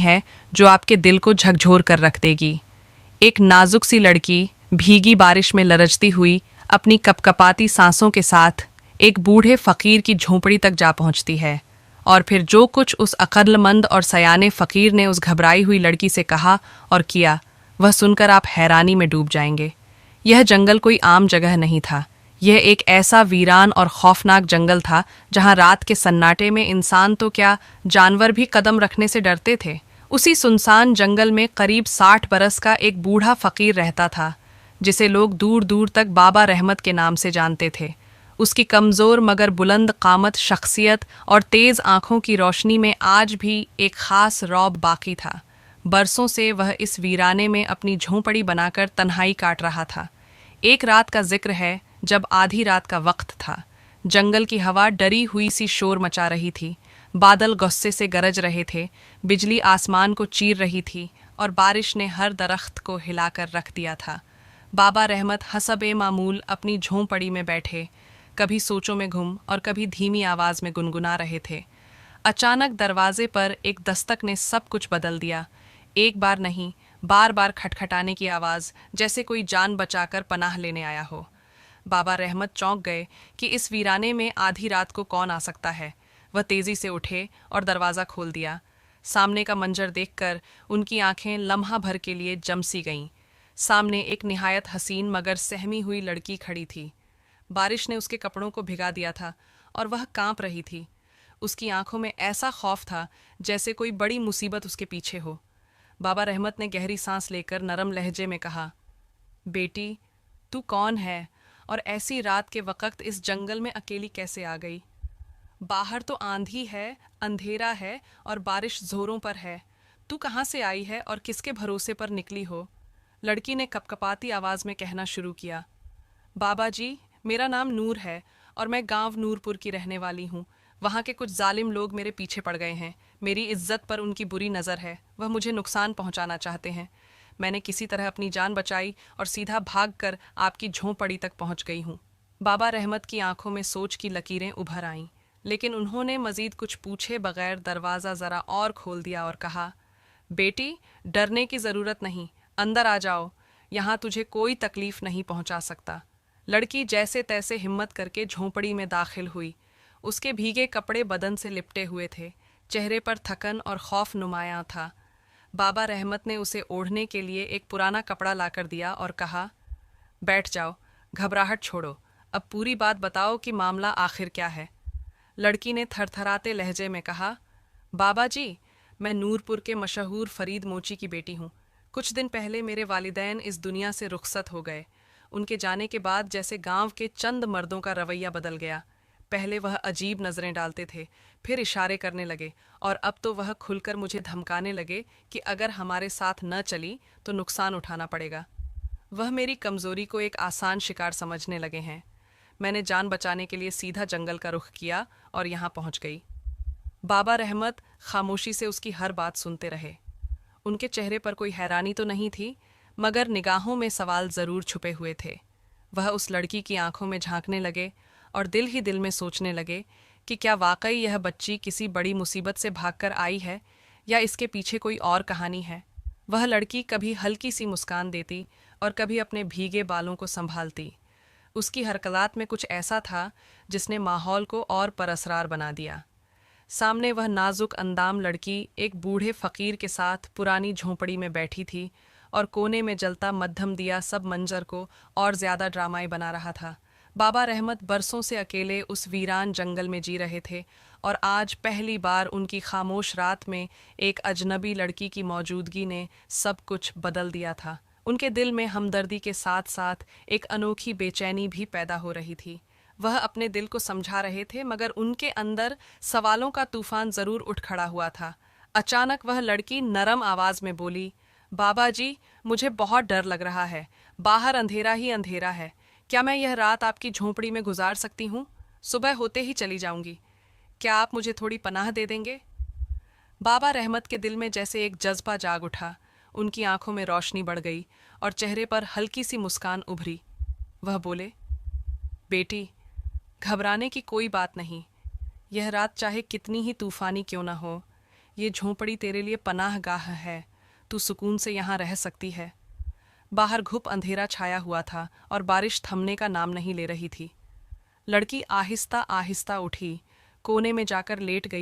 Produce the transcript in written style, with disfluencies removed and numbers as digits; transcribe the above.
है जो आपके दिल को झकझोर कर रख देगी। एक नाजुक सी लड़की भीगी बारिश में लरजती हुई अपनी कपकपाती सांसों के साथ एक बूढ़े फकीर की झोंपड़ी तक जा पहुंचती है, और फिर जो कुछ उस अक्लमंद और सयाने फकीर ने उस घबराई हुई लड़की से कहा और किया, वह सुनकर आप हैरानी में डूब जाएंगे। यह जंगल कोई आम जगह नहीं था। यह एक ऐसा वीरान और खौफनाक जंगल था जहां रात के सन्नाटे में इंसान तो क्या, जानवर भी कदम रखने से डरते थे। उसी सुनसान जंगल में करीब 60 बरस का एक बूढ़ा फकीर रहता था, जिसे लोग दूर दूर तक बाबा रहमत के नाम से जानते थे। उसकी कमज़ोर मगर बुलंद कामत शख्सियत और तेज़ आंखों की रोशनी में आज भी एक ख़ास रौब बाकी था। बरसों से वह इस वीराने में अपनी झोंपड़ी बनाकर तन्हाई काट रहा था। एक रात का जिक्र है जब आधी रात का वक्त था। जंगल की हवा डरी हुई सी शोर मचा रही थी, बादल गुस्से से गरज रहे थे, बिजली आसमान को चीर रही थी और बारिश ने हर दरख्त को हिलाकर रख दिया था। बाबा रहमत हसबे मामूल अपनी झोंपड़ी में बैठे, कभी सोचों में गुम और कभी धीमी आवाज़ में गुनगुना रहे थे। अचानक दरवाजे पर एक दस्तक ने सब कुछ बदल दिया। एक बार नहीं, बार बार खटखटाने की आवाज़, जैसे कोई जान बचाकर पनाह लेने आया हो। बाबा रहमत चौंक गए कि इस वीराने में आधी रात को कौन आ सकता है। वह तेज़ी से उठे और दरवाज़ा खोल दिया। सामने का मंजर देखकर उनकी आंखें लम्हा भर के लिए जम सी गईं। सामने एक निहायत हसीन मगर सहमी हुई लड़की खड़ी थी। बारिश ने उसके कपड़ों को भिगा दिया था और वह कांप रही थी। उसकी आंखों में ऐसा खौफ था जैसे कोई बड़ी मुसीबत उसके पीछे हो। बाबा रहमत ने गहरी सांस लेकर नरम लहजे में कहा, बेटी, तू कौन है और ऐसी रात के वक्त इस जंगल में अकेली कैसे आ गई? बाहर तो आंधी है, अंधेरा है और बारिश जोरों पर है। तू कहाँ से आई है और किसके भरोसे पर निकली हो? लड़की ने कपकपाती आवाज़ में कहना शुरू किया, बाबा जी, मेरा नाम नूर है और मैं गांव नूरपुर की रहने वाली हूँ। वहाँ के कुछ जालिम लोग मेरे पीछे पड़ गए हैं। मेरी इज्जत पर उनकी बुरी नज़र है। वह मुझे नुकसान पहुँचाना चाहते हैं। मैंने किसी तरह अपनी जान बचाई और सीधा भागकर आपकी झोंपड़ी तक पहुँच गई हूँ। बाबा रहमत की आंखों में सोच की लकीरें उभर आईं, लेकिन उन्होंने मज़ीद कुछ पूछे बगैर दरवाज़ा ज़रा और खोल दिया और कहा, बेटी, डरने की ज़रूरत नहीं, अंदर आ जाओ। यहाँ तुझे कोई तकलीफ़ नहीं पहुँचा सकता। लड़की जैसे तैसे हिम्मत करके झोंपड़ी में दाखिल हुई। उसके भीगे कपड़े बदन से लिपटे हुए थे, चेहरे पर थकन और खौफ नुमायां था। बाबा रहमत ने उसे ओढ़ने के लिए एक पुराना कपड़ा लाकर दिया और कहा, बैठ जाओ, घबराहट छोड़ो, अब पूरी बात बताओ कि मामला आखिर क्या है। लड़की ने थरथराते लहजे में कहा, बाबा जी, मैं नूरपुर के मशहूर फरीद मोची की बेटी हूँ। कुछ दिन पहले मेरे वालिदैन इस दुनिया से रुखसत हो गए। उनके जाने के बाद जैसे गांव के चंद मर्दों का रवैया बदल गया। पहले वह अजीब नज़रें डालते थे, फिर इशारे करने लगे, और अब तो वह खुलकर मुझे धमकाने लगे कि अगर हमारे साथ न चली तो नुकसान उठाना पड़ेगा। वह मेरी कमज़ोरी को एक आसान शिकार समझने लगे हैं। मैंने जान बचाने के लिए सीधा जंगल का रुख किया और यहाँ पहुँच गई। बाबा रहमत खामोशी से उसकी हर बात सुनते रहे। उनके चेहरे पर कोई हैरानी तो नहीं थी, मगर निगाहों में सवाल ज़रूर छुपे हुए थे। वह उस लड़की की आंखों में झांकने लगे और दिल ही दिल में सोचने लगे कि क्या वाकई यह बच्ची किसी बड़ी मुसीबत से भागकर आई है या इसके पीछे कोई और कहानी है। वह लड़की कभी हल्की सी मुस्कान देती और कभी अपने भीगे बालों को संभालती। उसकी हरकत में कुछ ऐसा था जिसने माहौल को और परअसरार बना दिया। सामने वह नाजुक अंदाम लड़की एक बूढ़े फकीर के साथ पुरानी झोंपड़ी में बैठी थी और कोने में जलता मध्यम दिया सब मंजर को और ज़्यादा ड्रामाई बना रहा था। बाबा रहमत बरसों से अकेले उस वीरान जंगल में जी रहे थे और आज पहली बार उनकी खामोश रात में एक अजनबी लड़की की मौजूदगी ने सब कुछ बदल दिया था। उनके दिल में हमदर्दी के साथ साथ एक अनोखी बेचैनी भी पैदा हो रही थी। वह अपने दिल को समझा रहे थे, मगर उनके अंदर सवालों का तूफान ज़रूर उठ खड़ा हुआ था। अचानक वह लड़की नरम आवाज़ में बोली, बाबा जी, मुझे बहुत डर लग रहा है। बाहर अंधेरा ही अंधेरा है। क्या मैं यह रात आपकी झोंपड़ी में गुजार सकती हूँ? सुबह होते ही चली जाऊंगी। क्या आप मुझे थोड़ी पनाह दे देंगे? बाबा रहमत के दिल में जैसे एक जज्बा जाग उठा। उनकी आंखों में रोशनी बढ़ गई और चेहरे पर हल्की सी मुस्कान उभरी। वह बोले, बेटी, घबराने की कोई बात नहीं। यह रात चाहे कितनी ही तूफानी क्यों न हो, ये झोंपड़ी तेरे लिए पनाहगाह है, तू सुकून से यहाँ रह सकती है। बाहर घुप अंधेरा छाया हुआ था और बारिश थमने का नाम नहीं ले रही थी। लड़की आहिस्ता आहिस्ता उठी, कोने में जाकर लेट गई।